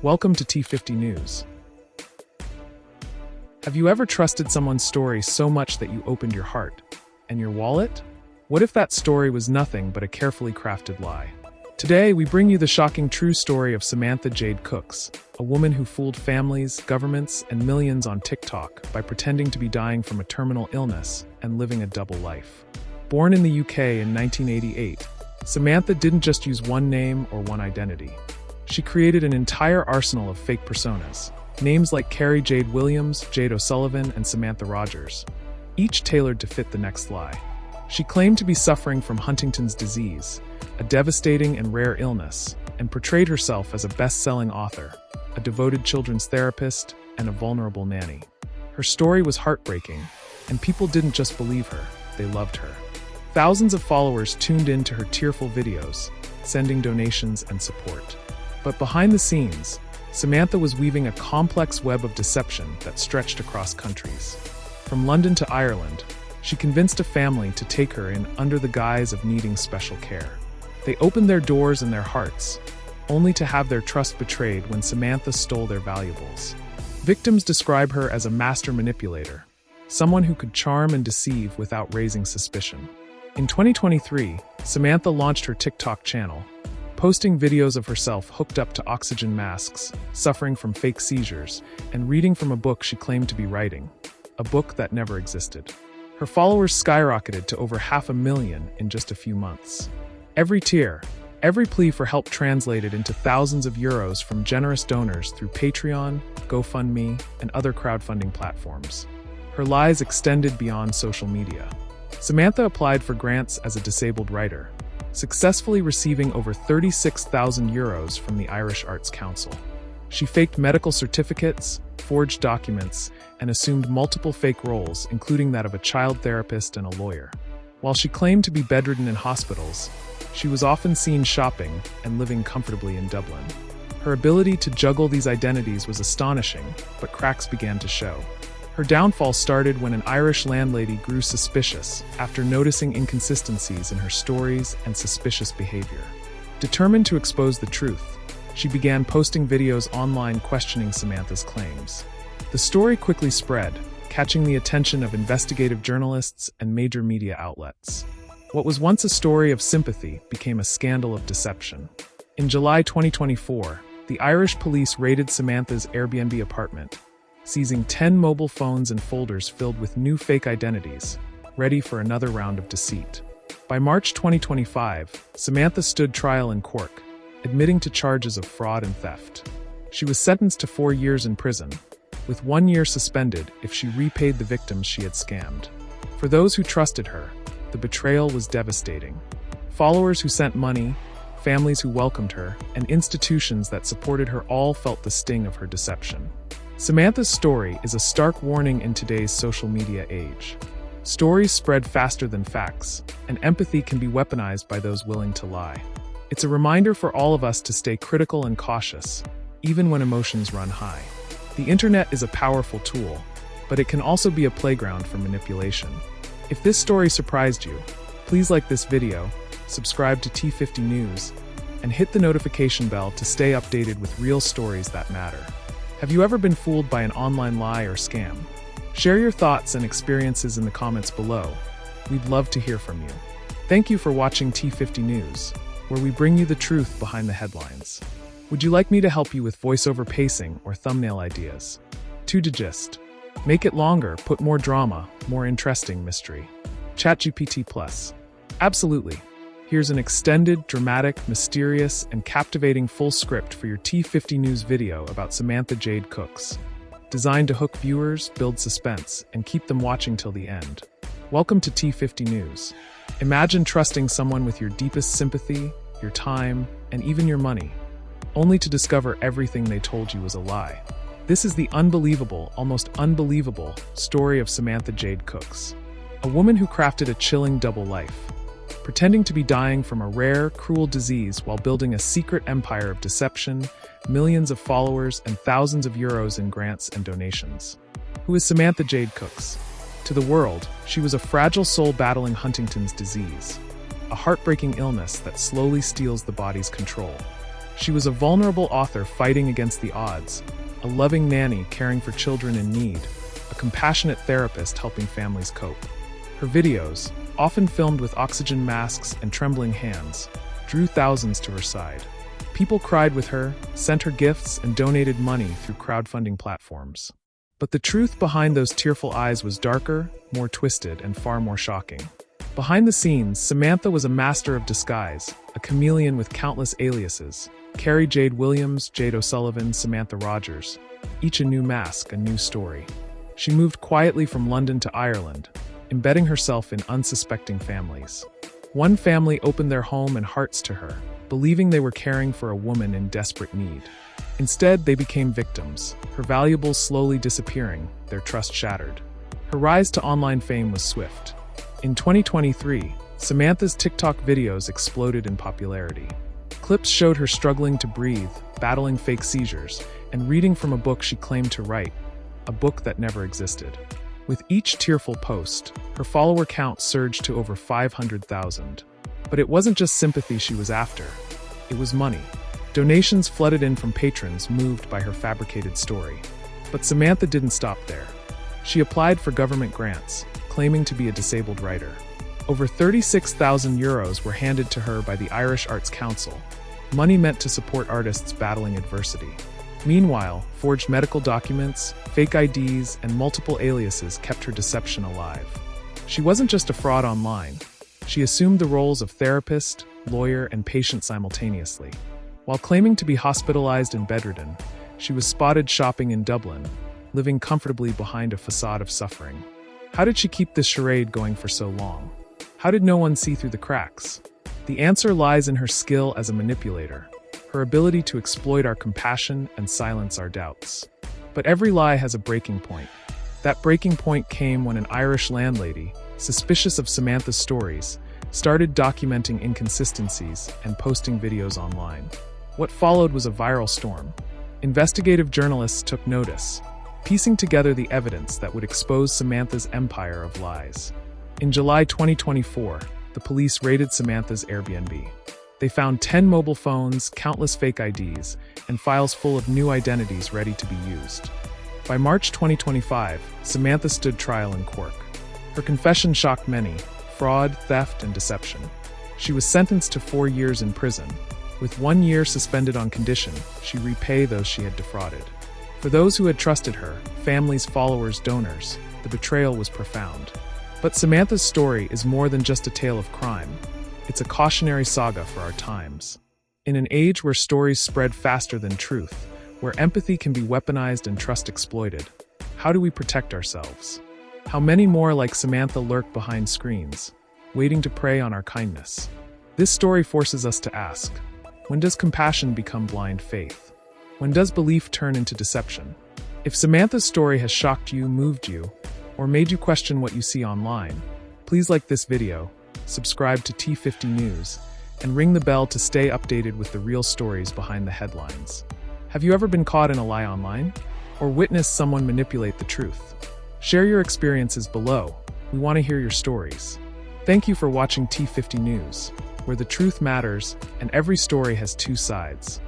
Welcome to T50 News. Have you ever trusted someone's story so much that you opened your heart and your wallet? What if that story was nothing but a carefully crafted lie? Today, we bring you the shocking true story of Samantha Jade Cookes, a woman who fooled families, governments, and millions on TikTok by pretending to be dying from a terminal illness and living a double life. Born in the UK in 1988, Samantha didn't just use one name or one identity. She created an entire arsenal of fake personas, names like Carrie Jade Williams, Jade O'Sullivan, and Samantha Rogers, each tailored to fit the next lie. She claimed to be suffering from Huntington's disease, a devastating and rare illness, and portrayed herself as a best-selling author, a devoted children's therapist, and a vulnerable nanny. Her story was heartbreaking, and people didn't just believe her, they loved her. Thousands of followers tuned in to her tearful videos, sending donations and support. But behind the scenes, Samantha was weaving a complex web of deception that stretched across countries. From London to Ireland, she convinced a family to take her in under the guise of needing special care. They opened their doors and their hearts, only to have their trust betrayed when Samantha stole their valuables. Victims describe her as a master manipulator, someone who could charm and deceive without raising suspicion. In 2023, Samantha launched her TikTok channel, posting videos of herself hooked up to oxygen masks, suffering from fake seizures, and reading from a book she claimed to be writing, a book that never existed. Her followers skyrocketed to over 500,000 in just a few months. Every tear, every plea for help translated into thousands of euros from generous donors through Patreon, GoFundMe, and other crowdfunding platforms. Her lies extended beyond social media. Samantha applied for grants as a disabled writer, successfully receiving over 36,000 euros from the Irish Arts Council. She faked medical certificates, forged documents, and assumed multiple fake roles, including that of a child therapist and a lawyer. While she claimed to be bedridden in hospitals, she was often seen shopping and living comfortably in Dublin. Her ability to juggle these identities was astonishing, but cracks began to show. Her downfall started when an Irish landlady grew suspicious after noticing inconsistencies in her stories and suspicious behavior. Determined to expose the truth, she began posting videos online questioning Samantha's claims. The story quickly spread, catching the attention of investigative journalists and major media outlets. What was once a story of sympathy became a scandal of deception. In July 2024, the Irish police raided Samantha's Airbnb apartment, seizing 10 mobile phones and folders filled with new fake identities, ready for another round of deceit. By March 2025, Samantha stood trial in Cork, admitting to charges of fraud and theft. She was sentenced to 4 years in prison, with 1 year suspended if she repaid the victims she had scammed. For those who trusted her, the betrayal was devastating. Followers who sent money, families who welcomed her, and institutions that supported her all felt the sting of her deception. Samantha's story is a stark warning in today's social media age. Stories spread faster than facts, and empathy can be weaponized by those willing to lie. It's a reminder for all of us to stay critical and cautious, even when emotions run high. The internet is a powerful tool, but it can also be a playground for manipulation. If this story surprised you, please like this video, subscribe to T50 News, and hit the notification bell to stay updated with real stories that matter. Have you ever been fooled by an online lie or scam? Share your thoughts and experiences in the comments below. We'd love to hear from you. Thank you for watching T50 News, where we bring you the truth behind the headlines. Would you like me to help you with voiceover pacing or thumbnail ideas? To digest. Make it longer, put more drama, more interesting mystery. ChatGPT Plus. Absolutely. Here's an extended, dramatic, mysterious, and captivating full script for your T50 News video about Samantha Jade Cookes. Designed to hook viewers, build suspense, and keep them watching till the end. Welcome to T50 News. Imagine trusting someone with your deepest sympathy, your time, and even your money, only to discover everything they told you was a lie. This is the unbelievable, almost unbelievable, story of Samantha Jade Cookes, a woman who crafted a chilling double life, pretending to be dying from a rare, cruel disease while building a secret empire of deception, millions of followers, and thousands of euros in grants and donations. Who is Samantha Jade Cookes? To the world, she was a fragile soul battling Huntington's disease, a heartbreaking illness that slowly steals the body's control. She was a vulnerable author fighting against the odds, a loving nanny caring for children in need, a compassionate therapist helping families cope. Her videos, often filmed with oxygen masks and trembling hands, drew thousands to her side. People cried with her, sent her gifts, and donated money through crowdfunding platforms. But the truth behind those tearful eyes was darker, more twisted, and far more shocking. Behind the scenes, Samantha was a master of disguise, a chameleon with countless aliases. Carrie Jade Williams, Jade O'Sullivan, Samantha Rogers. Each a new mask, a new story. She moved quietly from London to Ireland, embedding herself in unsuspecting families. One family opened their home and hearts to her, believing they were caring for a woman in desperate need. Instead, they became victims, her valuables slowly disappearing, their trust shattered. Her rise to online fame was swift. In 2023, Samantha's TikTok videos exploded in popularity. Clips showed her struggling to breathe, battling fake seizures, and reading from a book she claimed to write, a book that never existed. With each tearful post, her follower count surged to over 500,000. But it wasn't just sympathy she was after. It was money. Donations flooded in from patrons moved by her fabricated story. But Samantha didn't stop there. She applied for government grants, claiming to be a disabled writer. Over €36,000 were handed to her by the Irish Arts Council, money meant to support artists battling adversity. Meanwhile, forged medical documents, fake IDs, and multiple aliases kept her deception alive. She wasn't just a fraud online. She assumed the roles of therapist, lawyer, and patient simultaneously. While claiming to be hospitalized and bedridden, she was spotted shopping in Dublin, living comfortably behind a facade of suffering. How did she keep this charade going for so long? How did no one see through the cracks? The answer lies in her skill as a manipulator, her ability to exploit our compassion and silence our doubts. But every lie has a breaking point. That breaking point came when an Irish landlady, suspicious of Samantha's stories, started documenting inconsistencies and posting videos online. What followed was a viral storm. Investigative journalists took notice, piecing together the evidence that would expose Samantha's empire of lies. In July 2024, the police raided Samantha's Airbnb. They found 10 mobile phones, countless fake IDs, and files full of new identities ready to be used. By March 2025, Samantha stood trial in Cork. Her confession shocked many: fraud, theft, and deception. She was sentenced to 4 years in prison. With 1 year suspended on condition, she repay those she had defrauded. For those who had trusted her, families, followers, donors, the betrayal was profound. But Samantha's story is more than just a tale of crime. It's a cautionary saga for our times. In an age where stories spread faster than truth, where empathy can be weaponized and trust exploited, how do we protect ourselves? How many more like Samantha lurk behind screens, waiting to prey on our kindness? This story forces us to ask, when does compassion become blind faith? When does belief turn into deception? If Samantha's story has shocked you, moved you, or made you question what you see online, please like this video, subscribe to T50 News, and ring the bell to stay updated with the real stories behind the headlines. Have you ever been caught in a lie online? Or witnessed someone manipulate the truth? Share your experiences below. We want to hear your stories. Thank you for watching T50 News, where the truth matters and every story has two sides.